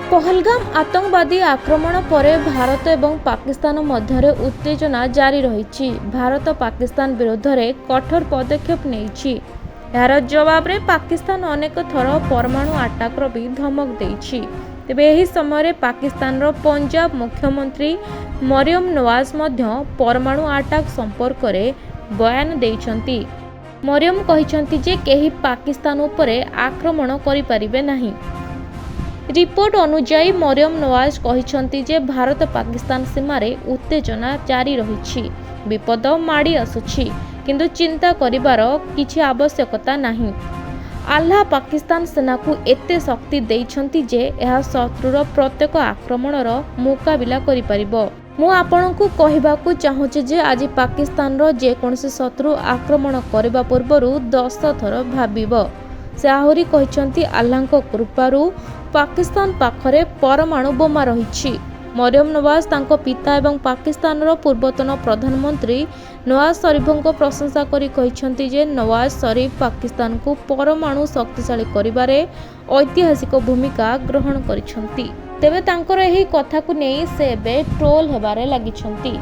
पहलगाम आतंकवादी आक्रमण पर भारत एवं पाकिस्तान मध्य उत्तेजना जारी रही। भारत पाकिस्तान विरोध में कठोर पदक्षेप नहीं। यार जवाब रे पाकिस्तान अनेक थर परमाणु आटाकर भी धमक देछि। तेबे एही समय पाकिस्तान रो पंजाब मुख्यमंत्री मरियम नवाज मध्य परमाणु आटाक संपर्क में बयान देइछंती। मरियम कहिछंती जे केही पाकिस्तान उपरे आक्रमण करि परिबे नाही। रिपोर्ट अनुसार मरियम नवाज कहिछंती जे भारत पाकिस्तान सीमारे उत्तेजना जारी रही। विपद माड़ी आसुछि किंतु चिंता करिवार किछि आवश्यकता नाही। आल्लाह पाकिस्तान सेना को एते शक्ति देइछंती जे एहा शत्रुर प्रत्येक आक्रमणर मुकाबिला करि परिबो। मु आपनकु कहिबाकू चाहूछि जे आज पाकिस्तान रो जे कोनसे शत्रु आक्रमण करबा पूर्वरु 10 थर भाबिबो। से आहुरी कहिछंती आल्लाहको कृपारू पाकिस्तान पाखरे परमाणु बोमा रहिछि। मरियम नवाज तांको पिता एवं पाकिस्तान रो पूर्वतन प्रधानमंत्री नवाज शरीफको प्रशंसा करी कहिछंती जे नवाज शरीफ पाकिस्तान को परमाणु शक्तिशाली करिबारे ऐतिहासिक भूमिका ग्रहण करिछंती। तेबे तांकर एही कथा को नै से बे ट्रोल हेबारे लागिछंती।